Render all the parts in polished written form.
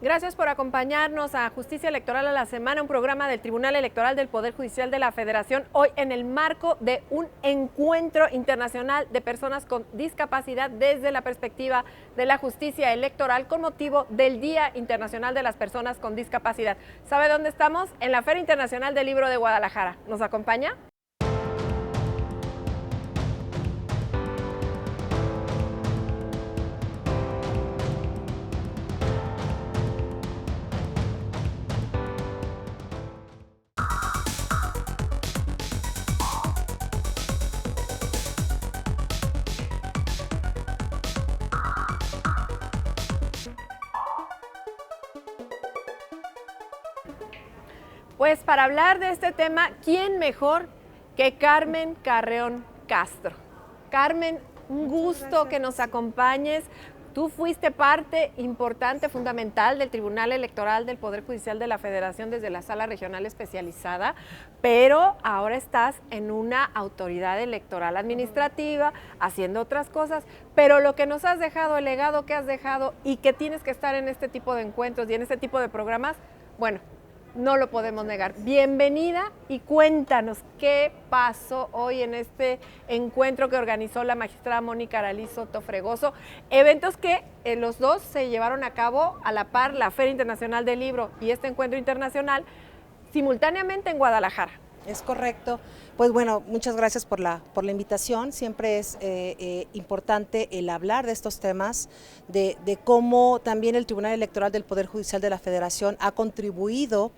Gracias por acompañarnos a Justicia Electoral a la Semana, un programa del Tribunal Electoral del Poder Judicial de la Federación, hoy en el marco de un encuentro internacional de personas con discapacidad desde la perspectiva de la justicia electoral con motivo del Día Internacional de las Personas con Discapacidad. ¿Sabe dónde estamos? En la Feria Internacional del Libro de Guadalajara. ¿Nos acompaña? Pues para hablar de este tema, ¿quién mejor que Carmen Carreón Castro? Carmen, un gusto que nos acompañes. Tú fuiste parte importante, fundamental del Tribunal Electoral del Poder Judicial de la Federación desde la Sala Regional Especializada, pero ahora estás en una autoridad electoral administrativa, haciendo otras cosas, pero lo que nos has dejado, el legado que has dejado y que tienes que estar en este tipo de encuentros y en este tipo de programas, bueno, no lo podemos negar. Bienvenida y cuéntanos qué pasó hoy en este encuentro que organizó la magistrada Mónica Aralí Soto Fregoso. Eventos que los dos se llevaron a cabo a la par, la Feria Internacional del Libro y este encuentro internacional, simultáneamente en Guadalajara. Es correcto. Pues bueno, muchas gracias por la invitación. Siempre es importante el hablar de estos temas, de cómo también el Tribunal Electoral del Poder Judicial de la Federación ha contribuido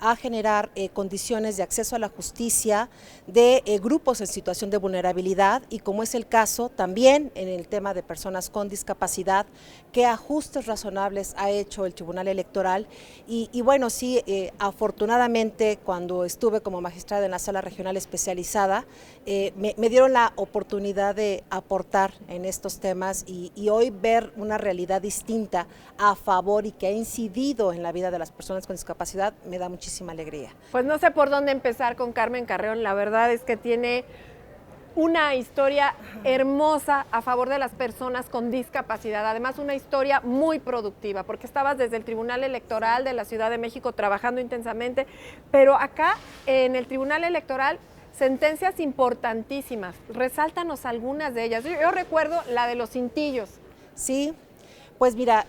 a generar condiciones de acceso a la justicia de grupos en situación de vulnerabilidad y como es el caso también en el tema de personas con discapacidad, qué ajustes razonables ha hecho el Tribunal Electoral y bueno, sí, afortunadamente cuando estuve como magistrada en la Sala Regional Especializada, me dieron la oportunidad de aportar en estos temas y hoy ver una realidad distinta a favor y que ha incidido en la vida de las personas con discapacidad me da muchísima alegría. Pues no sé por dónde empezar con Carmen Carreón, la verdad es que tiene una historia hermosa a favor de las personas con discapacidad, además una historia muy productiva, porque estabas desde el Tribunal Electoral de la Ciudad de México trabajando intensamente, pero acá en el Tribunal Electoral sentencias importantísimas, resáltanos algunas de ellas. Yo recuerdo la de los cintillos. Sí, pues mira,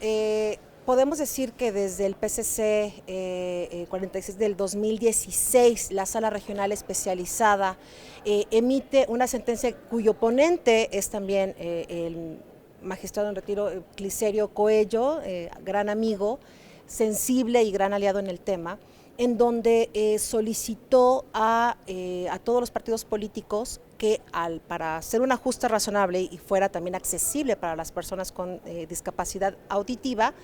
podemos decir que desde el PCC 46 del 2016, la Sala Regional Especializada emite una sentencia cuyo ponente es también el magistrado en retiro Cliserio Coello, gran amigo, sensible y gran aliado en el tema, en donde solicitó a todos los partidos políticos que para hacer un ajuste razonable y fuera también accesible para las personas con discapacidad auditiva,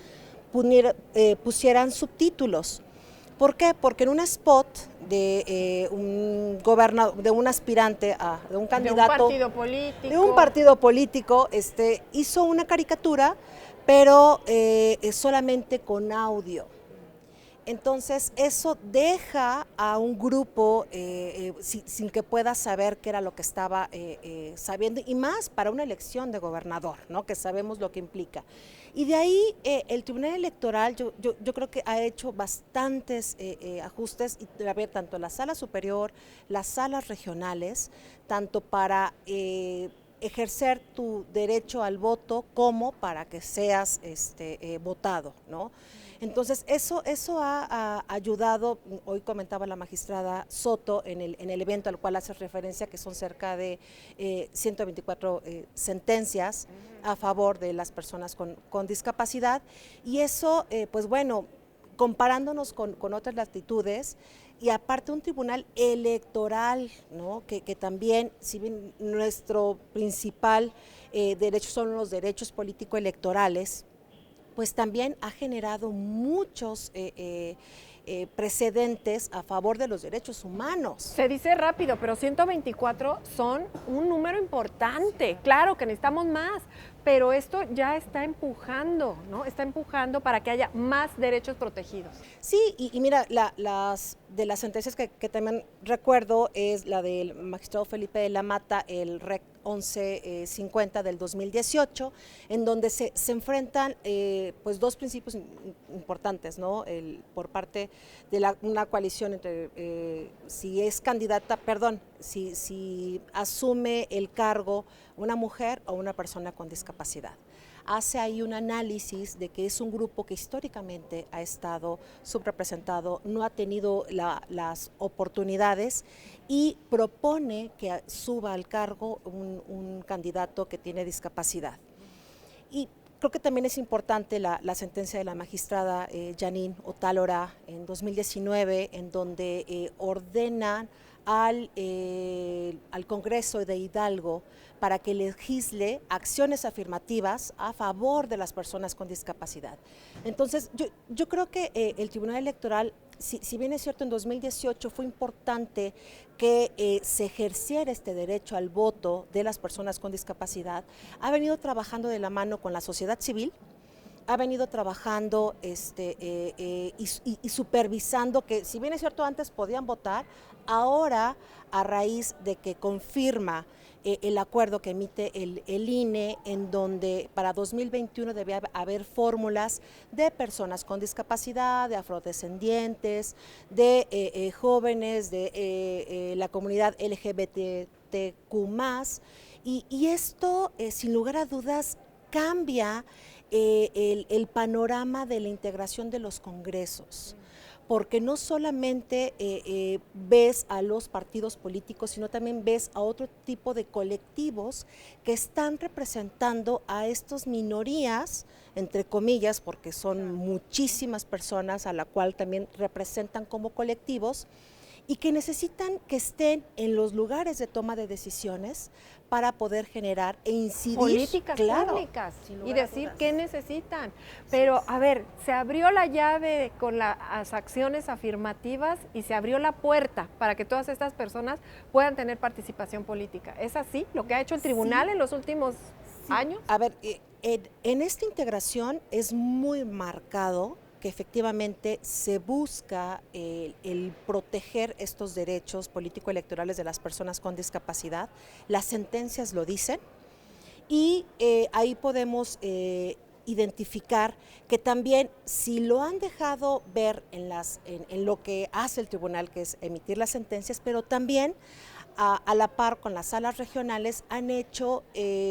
pusieran subtítulos. ¿Por qué? Porque en un spot de un aspirante, de un candidato de un partido político, hizo una caricatura, pero solamente con audio. Entonces eso deja a un grupo sin que pueda saber qué era lo que estaba sabiendo, y más para una elección de gobernador, ¿no? Que sabemos lo que implica. Y de ahí el Tribunal Electoral yo creo que ha hecho bastantes ajustes, tanto en la sala superior, las salas regionales, tanto para ejercer tu derecho al voto como para que seas votado, ¿no? Entonces eso ha ayudado. Hoy comentaba la magistrada Soto en el evento al cual hace referencia que son cerca de 124 sentencias a favor de las personas con discapacidad y eso pues bueno, comparándonos con otras latitudes y aparte un tribunal electoral, ¿no? que también, si bien nuestro principal derecho son los derechos político-electorales, pues también ha generado muchos precedentes a favor de los derechos humanos. Se dice rápido, pero 124 son un número importante. Claro que necesitamos más, pero esto ya está empujando, ¿no? Está empujando para que haya más derechos protegidos. Sí, y mira, de las sentencias que también recuerdo es la del magistrado Felipe de la Mata, el REC 1150 del 2018, en donde se enfrentan pues dos principios importantes, ¿no? Por parte de una coalición entre si es candidata, perdón, si asume el cargo una mujer o una persona con discapacidad. Hace ahí un análisis de que es un grupo que históricamente ha estado subrepresentado, no ha tenido las oportunidades y propone que suba al cargo un candidato que tiene discapacidad. Y creo que también es importante la sentencia de la magistrada Janine Otálora en 2019, en donde ordena al Congreso de Hidalgo para que legisle acciones afirmativas a favor de las personas con discapacidad. Entonces, yo creo que el Tribunal Electoral, si bien es cierto, en 2018 fue importante que se ejerciera este derecho al voto de las personas con discapacidad, ha venido trabajando de la mano con la sociedad civil, ha venido trabajando y supervisando que, si bien es cierto, antes podían votar, ahora, a raíz de que confirma el acuerdo que emite el INE, en donde para 2021 debe haber fórmulas de personas con discapacidad, de afrodescendientes, de jóvenes, de la comunidad LGBTQ+, y esto, sin lugar a dudas, cambia el panorama de la integración de los congresos, porque no solamente ves a los partidos políticos, sino también ves a otro tipo de colectivos que están representando a estas minorías, entre comillas, porque son muchísimas personas a la cual también representan como colectivos, y que necesitan que estén en los lugares de toma de decisiones para poder generar e incidir políticas públicas y decir qué necesitan. Pero, a ver, se abrió la llave con las acciones afirmativas y se abrió la puerta para que todas estas personas puedan tener participación política. ¿Es así lo que ha hecho el tribunal en los últimos años? A ver, en esta integración es muy marcado que efectivamente se busca el proteger estos derechos político-electorales de las personas con discapacidad. Las sentencias lo dicen y ahí podemos identificar que también, si lo han dejado ver en lo que hace el tribunal, que es emitir las sentencias, pero también a la par con las salas regionales han hecho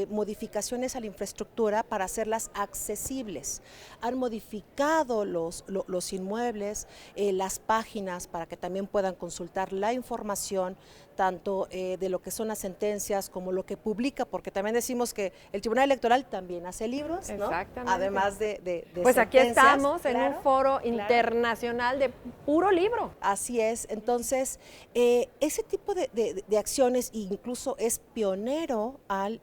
modificaciones a la infraestructura para hacerlas accesibles. Han modificado los inmuebles, las páginas para que también puedan consultar la información, tanto de lo que son las sentencias como lo que publica, porque también decimos que el Tribunal Electoral también hace libros, ¿no? Exactamente. Además de pues sentencias. Aquí estamos en claro, un foro internacional de puro libro. Así es, entonces ese tipo de acciones, incluso es pionero al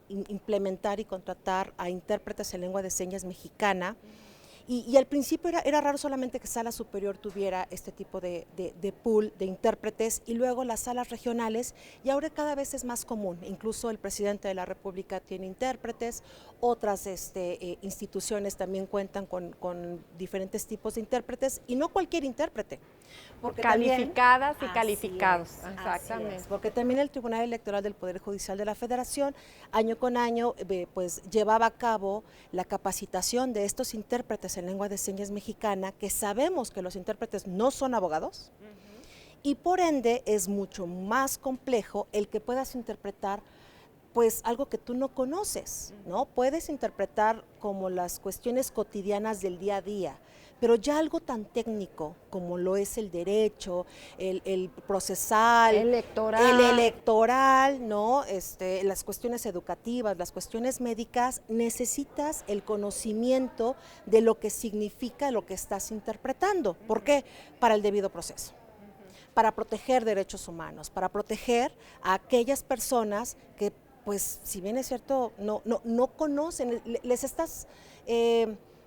implementar y contratar a intérpretes en lengua de señas mexicana. Y al principio era raro solamente que Sala Superior tuviera este tipo de pool de intérpretes y luego las salas regionales, y ahora cada vez es más común. Incluso el presidente de la República tiene intérpretes, otras instituciones también cuentan con diferentes tipos de intérpretes, y no cualquier intérprete. Porque calificadas y calificados. Exactamente. Así es, porque también el Tribunal Electoral del Poder Judicial de la Federación, año con año, pues llevaba a cabo la capacitación de estos intérpretes en lengua de señas mexicana, que sabemos que los intérpretes no son abogados, y por ende es mucho más complejo el que puedas interpretar pues algo que tú no conoces, ¿no? Puedes interpretar como las cuestiones cotidianas del día a día, pero ya algo tan técnico como lo es el derecho, el procesal, el electoral, ¿no? Las cuestiones educativas, las cuestiones médicas, necesitas el conocimiento de lo que significa lo que estás interpretando. ¿Por qué? Para el debido proceso, para proteger derechos humanos, para proteger a aquellas personas que, pues, si bien es cierto, no conocen, les estás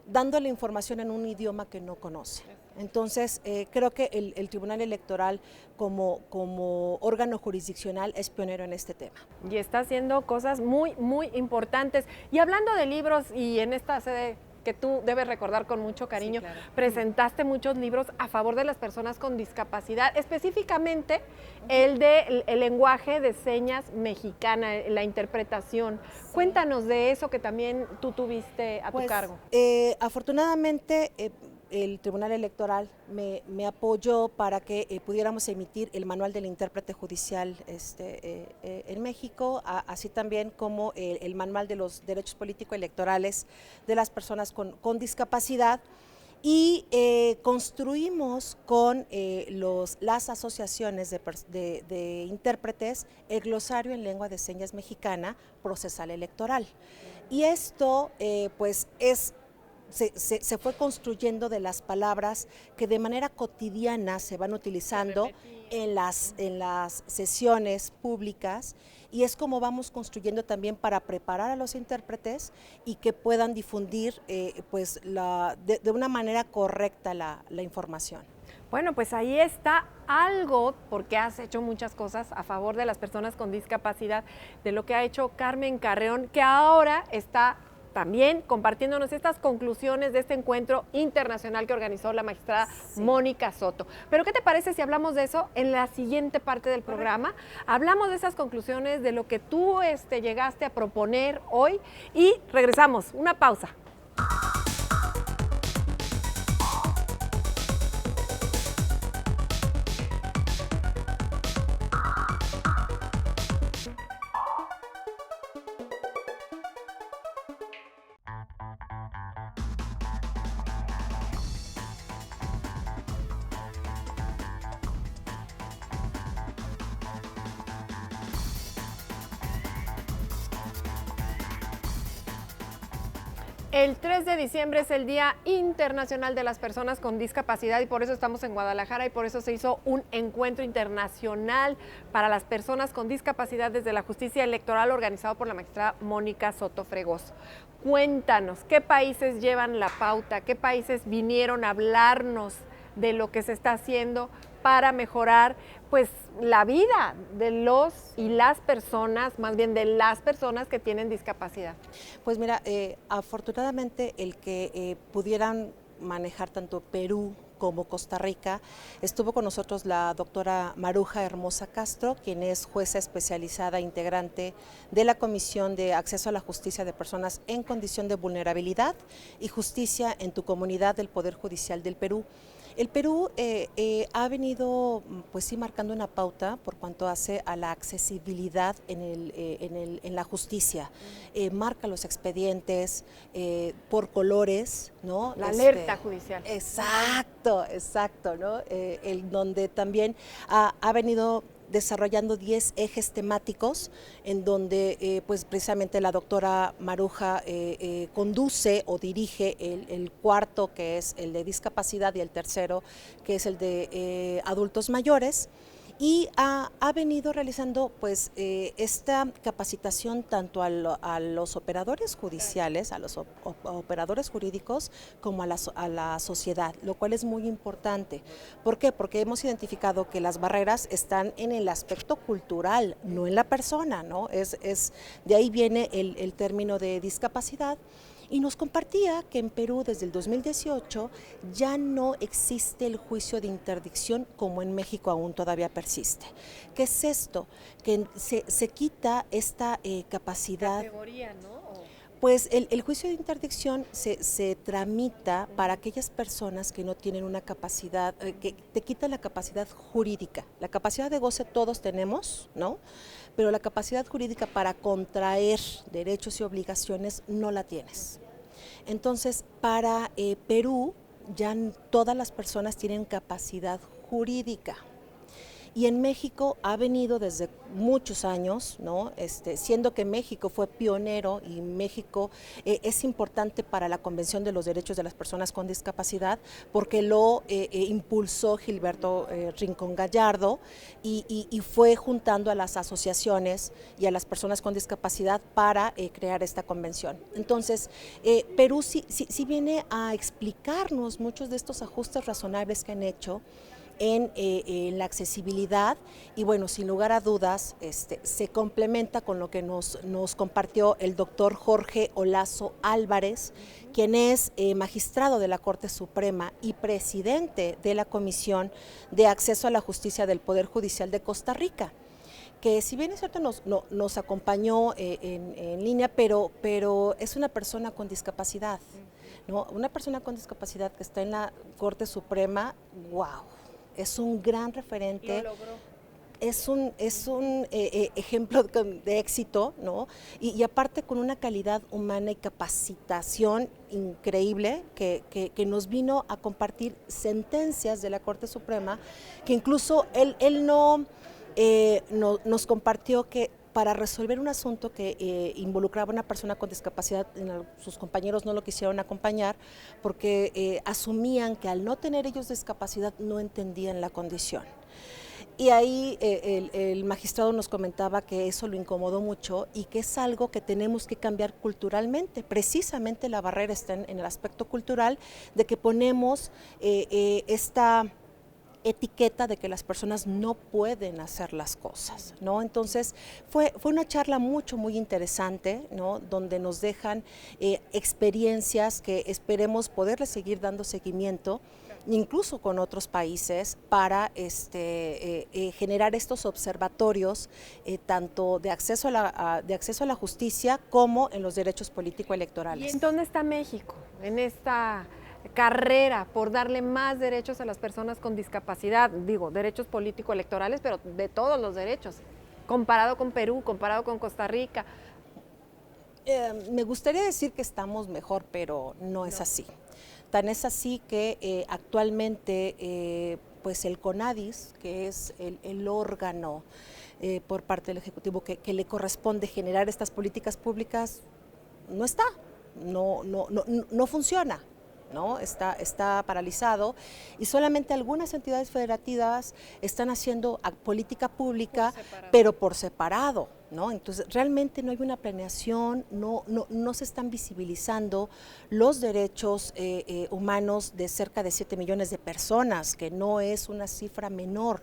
dando la información en un idioma que no conoce. Entonces, creo que el Tribunal Electoral como órgano jurisdiccional es pionero en este tema. Y está haciendo cosas muy, muy importantes. Y hablando de libros, y en esta sede que tú debes recordar con mucho cariño, sí, claro, presentaste muchos libros a favor de las personas con discapacidad, específicamente el de el lenguaje de señas mexicana, la interpretación. Sí. Cuéntanos de eso que también tú tuviste a tu cargo. Afortunadamente, el Tribunal Electoral me apoyó para que pudiéramos emitir el manual del intérprete judicial en México, así también como el manual de los derechos político-electorales de las personas con discapacidad. Y construimos con las asociaciones de intérpretes el glosario en lengua de señas mexicana procesal electoral. Y esto pues se fue construyendo de las palabras que de manera cotidiana se van utilizando en las sesiones públicas, y es como vamos construyendo también para preparar a los intérpretes y que puedan difundir pues de una manera correcta la información. Bueno, pues ahí está algo, porque has hecho muchas cosas a favor de las personas con discapacidad, de lo que ha hecho Carmen Carreón, que ahora está también compartiéndonos estas conclusiones de este encuentro internacional que organizó la magistrada Mónica Soto. Pero ¿qué te parece si hablamos de eso en la siguiente parte del programa? Hablamos de esas conclusiones, de lo que tú llegaste a proponer hoy, y regresamos. Una pausa. El 3 de diciembre es el Día Internacional de las Personas con Discapacidad, y por eso estamos en Guadalajara, y por eso se hizo un encuentro internacional para las personas con discapacidad desde la justicia electoral, organizado por la magistrada Mónica Soto Fregoso. Cuéntanos, ¿qué países llevan la pauta? ¿Qué países vinieron a hablarnos de lo que se está haciendo para mejorar pues la vida de los y las personas, más bien de las personas que tienen discapacidad? Pues mira, afortunadamente el que pudieran manejar tanto Perú como Costa Rica, estuvo con nosotros la doctora Maruja Hermosa Castro, quien es jueza especializada integrante de la Comisión de Acceso a la Justicia de Personas en Condición de Vulnerabilidad y Justicia en tu Comunidad del Poder Judicial del Perú. El Perú ha venido, pues sí, marcando una pauta por cuanto hace a la accesibilidad en la justicia. Marca los expedientes por colores, ¿no? La alerta judicial. Exacto, ¿no? Donde también ha venido desarrollando 10 ejes temáticos en donde pues precisamente la doctora Maruja conduce o dirige el cuarto, que es el de discapacidad, y el tercero, que es el de adultos mayores. Y ha venido realizando pues esta capacitación tanto a los operadores judiciales, a los operadores jurídicos, como a la sociedad, lo cual es muy importante. ¿Por qué? Porque hemos identificado que las barreras están en el aspecto cultural, no en la persona, ¿no? De ahí viene el término de discapacidad. Y nos compartía que en Perú desde el 2018 ya no existe el juicio de interdicción como en México aún todavía persiste. ¿Qué es esto? Que se quita esta capacidad. Categoría, ¿no? Pues el juicio de interdicción se tramita para aquellas personas que no tienen una capacidad, que te quitan la capacidad jurídica. La capacidad de goce todos tenemos, ¿no? Pero la capacidad jurídica para contraer derechos y obligaciones no la tienes. Entonces, para Perú ya todas las personas tienen capacidad jurídica. Y en México ha venido desde muchos años, ¿no? Siendo que México fue pionero y México es importante para la Convención de los Derechos de las Personas con Discapacidad porque lo impulsó Gilberto Rincón Gallardo y fue juntando a las asociaciones y a las personas con discapacidad para crear esta convención. Entonces, Perú sí viene a explicarnos muchos de estos ajustes razonables que han hecho en la accesibilidad y bueno, sin lugar a dudas, se complementa con lo que nos compartió el doctor Jorge Olazo Álvarez, quien es magistrado de la Corte Suprema y presidente de la Comisión de Acceso a la Justicia del Poder Judicial de Costa Rica, que si bien es cierto nos acompañó en línea, pero es una persona con discapacidad, ¿no? Una persona con discapacidad que está en la Corte Suprema, wow, es un gran referente. Lo logró. Es un ejemplo de éxito, ¿no? Y aparte con una calidad humana y capacitación increíble que nos vino a compartir sentencias de la Corte Suprema, que incluso él nos compartió que para resolver un asunto que involucraba a una persona con discapacidad, sus compañeros no lo quisieron acompañar porque asumían que al no tener ellos discapacidad no entendían la condición. Y ahí el magistrado nos comentaba que eso lo incomodó mucho y que es algo que tenemos que cambiar culturalmente. Precisamente la barrera está en el aspecto cultural de que ponemos esta etiqueta de que las personas no pueden hacer las cosas, ¿no? Entonces fue una charla muy interesante, ¿no? Donde nos dejan experiencias que esperemos poderle seguir dando seguimiento, incluso con otros países, para generar estos observatorios tanto de acceso a la justicia como en los derechos político-electorales. ¿Y en dónde está México en esta carrera por darle más derechos a las personas con discapacidad? Digo, derechos político-electorales, pero de todos los derechos, comparado con Perú, comparado con Costa Rica. Me gustaría decir que estamos mejor, pero no es así. Tan es así que actualmente pues el CONADIS, que es el órgano por parte del Ejecutivo que le corresponde generar estas políticas públicas, no está, no funciona. ¿No? Está paralizado y solamente algunas entidades federativas están haciendo política pública, pero por separado, ¿no? Entonces realmente no hay una planeación, no se están visibilizando los derechos humanos de cerca de 7 millones de personas, que no es una cifra menor.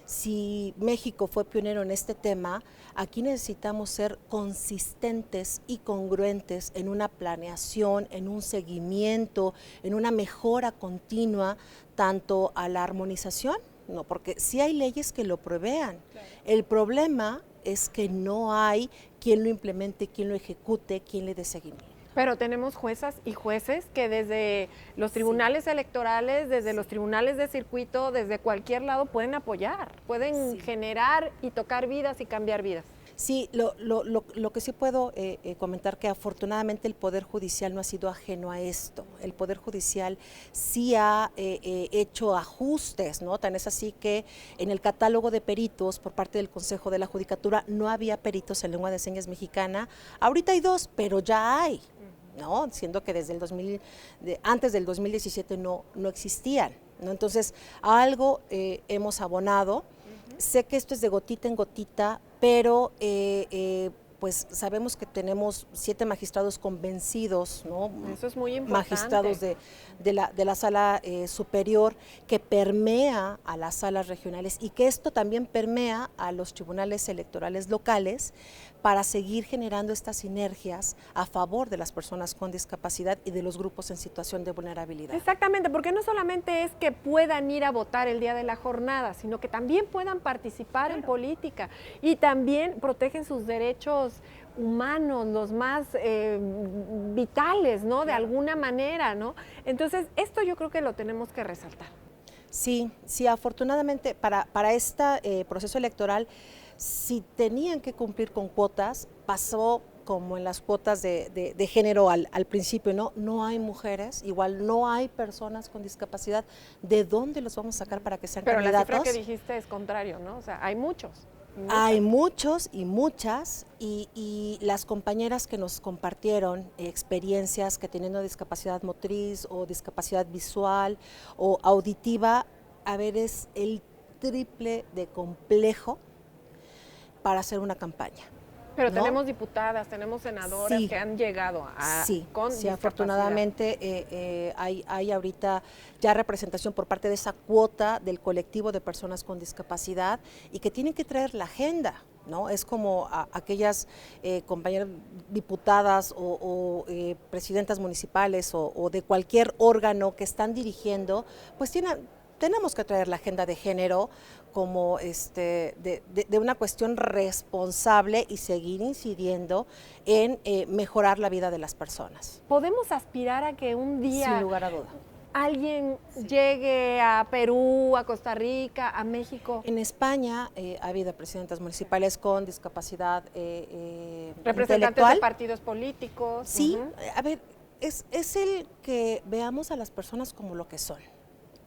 Si México fue pionero en este tema, aquí necesitamos ser consistentes y congruentes en una planeación, en un seguimiento, en una mejora continua, tanto a la armonización, no, porque sí hay leyes que lo prevean. Claro. El problema es que no hay quien lo implemente, quien lo ejecute, quien le dé seguimiento. Pero tenemos juezas y jueces que desde los tribunales electorales, desde los tribunales de circuito, desde cualquier lado pueden apoyar, pueden generar y tocar vidas y cambiar vidas. Sí, lo que sí puedo comentar que afortunadamente el Poder Judicial no ha sido ajeno a esto. El Poder Judicial sí ha hecho ajustes, ¿no? Tan es así que en el catálogo de peritos por parte del Consejo de la Judicatura no había peritos en lengua de señas mexicana. Ahorita hay 2, pero ya hay, ¿no? Siendo que desde antes del 2017 no existían, ¿no? Entonces, algo hemos abonado. Sé que esto es de gotita en gotita, pero pues sabemos que tenemos 7 magistrados convencidos, ¿no? Eso es muy importante. Magistrados de la sala superior, que permea a las salas regionales y que esto también permea a los tribunales electorales locales para seguir generando estas sinergias a favor de las personas con discapacidad y de los grupos en situación de vulnerabilidad. Exactamente, porque no solamente es que puedan ir a votar el día de la jornada, sino que también puedan participar en política y también protegen sus derechos humanos, los más vitales, ¿no? De alguna manera, ¿no? Entonces, esto yo creo que lo tenemos que resaltar. Sí, afortunadamente para este proceso electoral, si tenían que cumplir con cuotas, pasó como en las cuotas de género al principio, ¿no? No hay mujeres, igual no hay personas con discapacidad. ¿De dónde los vamos a sacar para que sean Pero candidatos? la cifra que dijiste es contrario, ¿no? O sea, hay muchos. Hay muchos y muchas, y las compañeras que nos compartieron experiencias que teniendo discapacidad motriz o discapacidad visual o auditiva, a ver, es el triple de complejo para hacer una campaña. Pero ¿no? tenemos diputadas, tenemos senadoras Sí, que han llegado a con sí, afortunadamente hay ahorita ya representación por parte de esa cuota del colectivo de personas con discapacidad y que tienen que traer la agenda, ¿no? Es como aquellas compañeras diputadas o presidentas municipales o de cualquier órgano que están dirigiendo, pues tenemos que traer la agenda de género como de una cuestión responsable y seguir incidiendo en mejorar la vida de las personas. ¿Podemos aspirar a que un día, sin lugar a duda, alguien llegue a Perú, a Costa Rica, a México? En España ha habido presidentas municipales con discapacidad representantes de partidos políticos. Sí, a ver, es el que veamos a las personas como lo que son.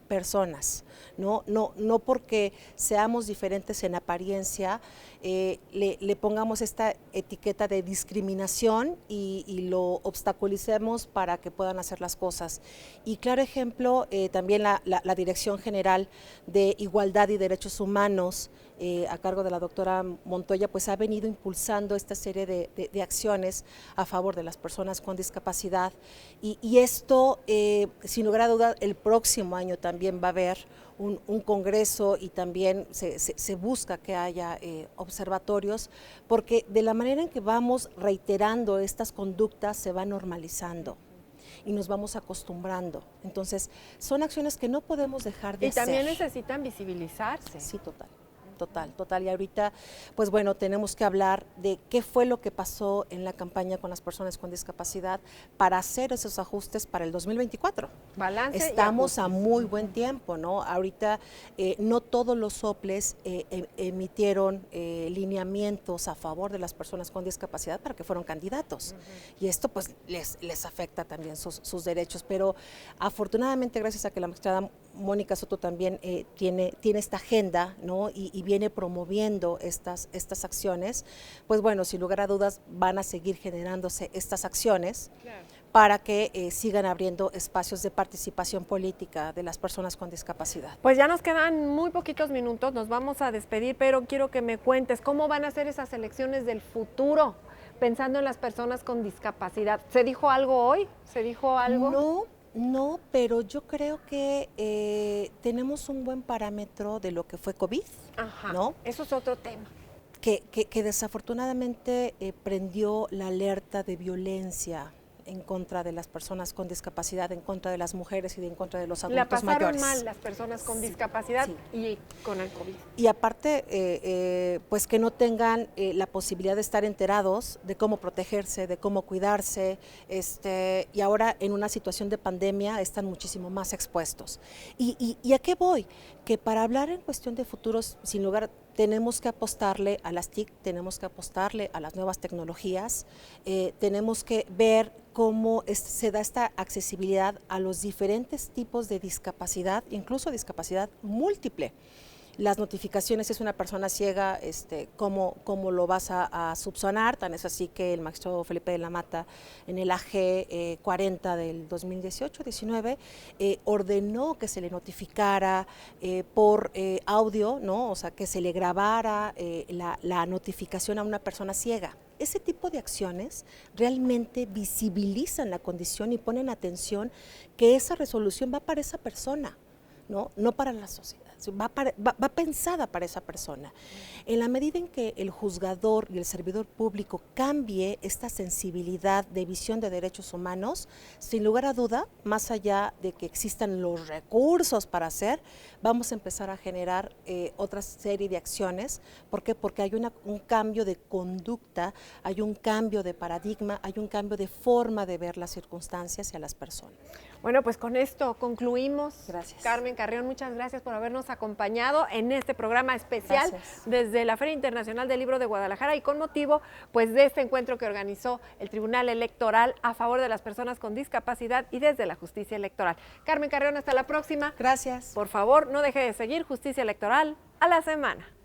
Personas, no porque seamos diferentes en apariencia, le pongamos esta etiqueta de discriminación y lo obstaculicemos para que puedan hacer las cosas. Y claro ejemplo, también la Dirección General de Igualdad y Derechos Humanos, a cargo de la doctora Montoya, pues ha venido impulsando esta serie de acciones a favor de las personas con discapacidad y esto, sin lugar a dudas, el próximo año también va a haber un congreso y también se busca que haya observatorios, porque de la manera en que vamos reiterando estas conductas se va normalizando y nos vamos acostumbrando. Entonces, son acciones que no podemos dejar de hacer. Y también necesitan visibilizarse. Sí, total. Y ahorita, pues bueno, tenemos que hablar de qué fue lo que pasó en la campaña con las personas con discapacidad para hacer esos ajustes para el 2024. Balance. Estamos a muy buen tiempo, ¿no? Ahorita no todos los soples emitieron lineamientos a favor de las personas con discapacidad para que fueran candidatos. Y esto pues les afecta también sus derechos, pero afortunadamente gracias a que la magistrada Mónica Soto también tiene esta agenda, ¿no? Y viene promoviendo estas acciones, pues bueno, sin lugar a dudas van a seguir generándose estas acciones. Claro. Para que sigan abriendo espacios de participación política de las personas con discapacidad. Pues ya nos quedan muy poquitos minutos, nos vamos a despedir, pero quiero que me cuentes cómo van a ser esas elecciones del futuro, pensando en las personas con discapacidad. ¿Se dijo algo hoy? ¿Se dijo algo? No, pero yo creo que tenemos un buen parámetro de lo que fue COVID. Ajá, ¿no? Eso es otro tema. Que desafortunadamente prendió la alerta de violencia en contra de las personas con discapacidad, en contra de las mujeres y en contra de los adultos mayores. La pasaron mal las personas con discapacidad y con el COVID. Y aparte, pues que no tengan la posibilidad de estar enterados de cómo protegerse, de cómo cuidarse, y ahora en una situación de pandemia están muchísimo más expuestos. ¿Y a qué voy? Que para hablar en cuestión de futuros, sin lugar, tenemos que apostarle a las TIC, tenemos que apostarle a las nuevas tecnologías, tenemos que ver cómo se da esta accesibilidad a los diferentes tipos de discapacidad, incluso discapacidad múltiple. Las notificaciones, si es una persona ciega, cómo lo vas a subsanar, tan es así que el magistrado Felipe de la Mata en el AG 40 del 2018-19 ordenó que se le notificara por audio, ¿no? O sea, que se le grabara la notificación a una persona ciega. Ese tipo de acciones realmente visibilizan la condición y ponen atención que esa resolución va para esa persona, no para la sociedad. Va pensada para esa persona. En la medida en que el juzgador y el servidor público cambie esta sensibilidad de visión de derechos humanos, sin lugar a duda, más allá de que existan los recursos para hacer, vamos a empezar a generar otra serie de acciones. ¿Por qué? Porque hay un cambio de conducta, hay un cambio de paradigma, hay un cambio de forma de ver las circunstancias y a las personas. Bueno, pues con esto concluimos. Gracias. Carmen Carrión, muchas gracias por habernos habernos acompañado en este programa especial desde la Feria Internacional del Libro de Guadalajara y con motivo pues de este encuentro que organizó el Tribunal Electoral a favor de las personas con discapacidad y desde la justicia electoral. Carmen Carreón, hasta la próxima. Gracias. Por favor, no deje de seguir Justicia Electoral a la semana.